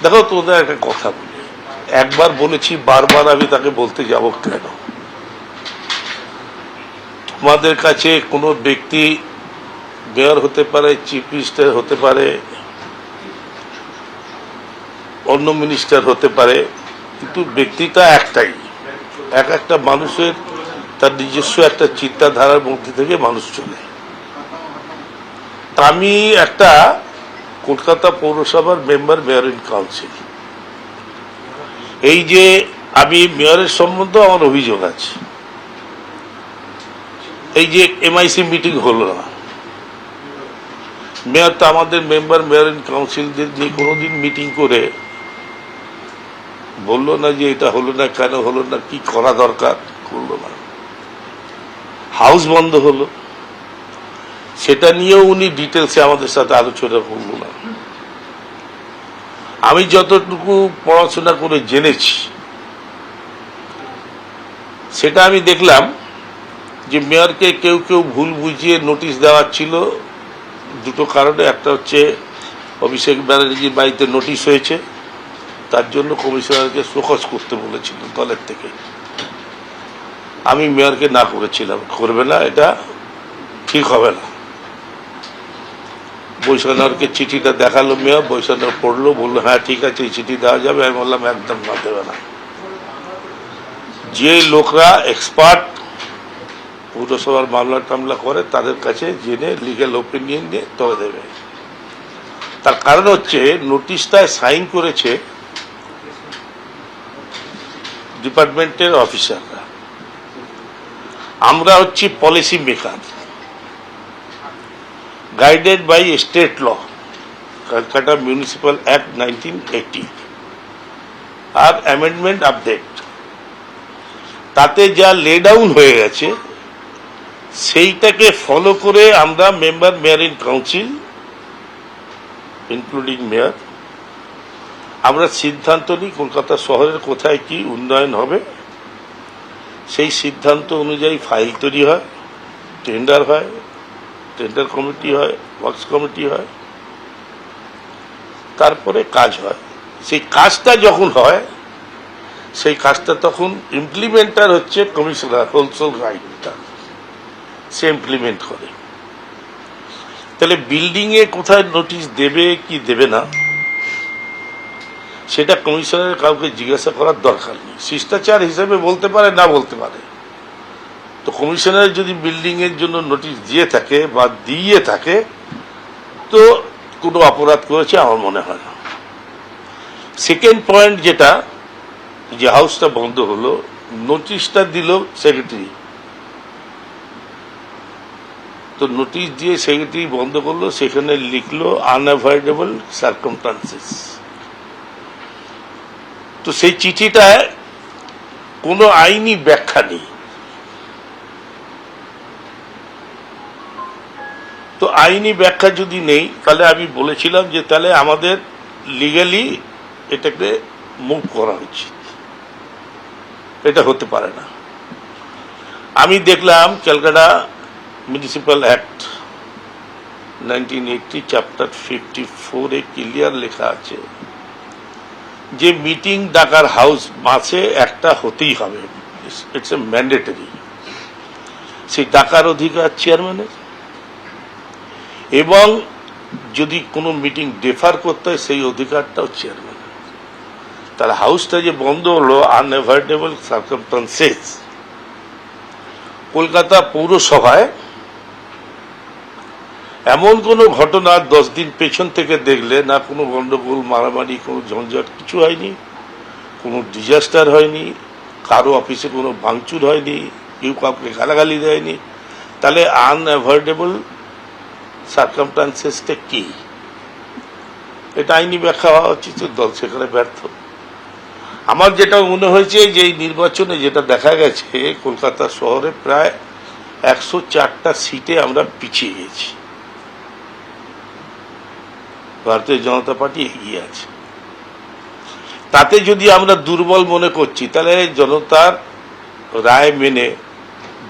দেখো তোদের একটা কথা বলি, একবার বলেছি, বারবার আমি তাকে বলতে যাব কেন? তোমাদের কাছে কোনো ব্যক্তি মেয়র হতে পারে, চিফ মিনিস্টার হতে পারে, অন্য মিনিস্টার হতে পারে, কিন্তু ব্যক্তিটা একটাই। এক একটা মানুষের তার নিজস্ব একটা চিন্তাধারার মধ্যে থেকে মানুষ চলে। আমি একটা কলকাতা পৌরসভার মেম্বার, মেয়র ইন কাউন্সিল। এই যে আমি মেয়রের সম্বন্ধে আমার অভিযোগ আছে, এই যে এমআইসি মিটিং হলো না, মেয়র তো আমাদের মেম্বার, মেয়র ইন কাউন্সিলদের নিয়ে কোনোদিন মিটিং করে বললো না যে এটা হলো না, কেন হলো না, কি করা দরকার, করলো না। হাউস বন্ধ হলো, সেটা নিয়েও উনি ডিটেলসে আমাদের সাথে আলোচনা করলো না। আমি যতটুকু পড়াশোনা করে জেনেছি সেটা আমি দেখলাম যে মেয়রকে কেউ কেউ ভুল বুঝিয়ে নোটিশ দেওয়া ছিল দুটো কারণে। একটা হচ্ছে অভিষেক ব্যানার্জির বাড়িতে নোটিশ হয়েছে, তার জন্য কমিশনারকে শোকজ করতে বলেছিল দলের থেকে। আমি মেয়রকে না করেছিলাম, করবে না, এটা ঠিক হবে না। বৈষ্ণবকে চিঠিটা দেখালো মেয়র, বৈষ্ণব পড়লো, বললো হ্যাঁ ঠিক আছে, এই চিঠি দেওয়া যাবে। আমি বললাম একদম না, দেবে না। যে লোকরা এক্সপার্ট পৌরসভার মামলা টামলা করে তাদের কাছে জেনে লিগ্যাল ওপিনিয়ন নিয়ে তবে দেবে। তার কারণ হচ্ছে নোটিশটায় সাইন করেছে ডিপার্টমেন্টের অফিসাররা, আমরা হচ্ছি policy maker, guided by state law, Kolkata municipal act 1980 আর অ্যামেন্ডমেন্ট আপডেট। তাতে যা লে ডাউন হয়ে গেছে সেইটাকে ফলো করে আমরা member, mayor in council including mayor, আমরা সিদ্ধান্ত নিই কলকাতা শহরের কোথায় কি উন্নয়ন হবে। সেই সিদ্ধান্ত অনুযায়ী ফাইল তৈরি হয়, টেন্ডার হয়, টেন্ডার কমিটি হয়, ওয়ার্কস কমিটি হয়, তারপরে কাজ হয়। সেই কাজটা যখন হয়, সেই কাজটা তখন ইমপ্লিমেন্টার হচ্ছে কমিশনার, হোলসেল রাইটটা সে ইমপ্লিমেন্ট করে। তাহলে বিল্ডিংয়ে কোথায় নোটিশ দেবে কি দেবে না সেটা কমিশনারের কাউকে জিজ্ঞাসা করার দরকার নেই। শিষ্টাচার হিসেবে বলতে পারে, না বলতে পারে। তো কমিশনার যদি বিল্ডিং এর জন্য নোটিশ দিয়ে থাকে বা দিয়ে থাকে তো কোনো অপরাধ করেছে আমার মনে হয় না। সেকেন্ড পয়েন্ট যেটা, যে হাউসটা বন্ধ হলো, নোটিশটা দিল সেক্রেটারি, তো নোটিশ দিয়ে সেক্রেটারি বন্ধ করলো, সেখানে লিখলো আনঅ্যাভয়েডেবল সার্কামস্টান্সেস। তো সেই চিঠিটায় কোনো আইনি ব্যাখ্যা নেই। তো আইনি ব্যাখ্যা যদি নেই, তাহলে আমি বলেছিলাম যে তাহলে আমাদের লিগালি এটাকে মুভ করা উচিত, এটা হতে পারে না। আমি দেখলাম Calcutta municipal act 1980 chapter 54 clear লেখা আছে যে মিটিং ডাকার হাউস মাসে একটা হতেই হবে, ইটস এ ম্যান্ডেটরি। সেই ডাকার অধিকার চেয়ারম্যানের, এবং যদি কোনো মিটিং ডেফার করতে হয় সেই অধিকারটাও চেয়ারম্যান। তার হাউসটা যে বন্ধ হলো আনঅ্যাভয়েডেবল সার্কামস্টান্সেস, কলকাতা পৌরসভায় এমন কোনো ঘটনা 10 দিন পেছন থেকে দেখলে না কোনো গন্ডগোল, মারামারি, কোনো ঝঞ্ঝট কিছু হয়নি, কোনো ডিজাস্টার হয়নি, কারো অফিসে কোনো ভাঙচুর হয়নি, কেউ কাউকে গালাগালি দেয়নি। তাহলে আনঅ্যাভয়েডেবল সার্কামস্টান্সেসটা কি? এটা আইনি ব্যাখ্যা হওয়া উচিত, দল সেখানে ব্যর্থ। আমার যেটা মনে হয়েছে যে এই নির্বাচনে যেটা দেখা গেছে, কলকাতা শহরে প্রায় 104টা সিটে আমরা পিছিয়ে গেছি, ভারতীয় জনতা পার্টি এগিয়ে আছে। তাতে যদি আমরা দুর্বল মনে করছি, তাহলে জনতার রায় মেনে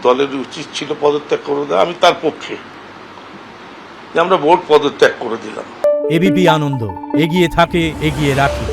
দলের উচিত ছিল পদত্যাগ করে দেওয়া। আমি তার পক্ষে, আমরা ভোট পদত্যাগ করে দিলাম। এবিপি আনন্দ, এগিয়ে থাকে, এগিয়ে রাখে।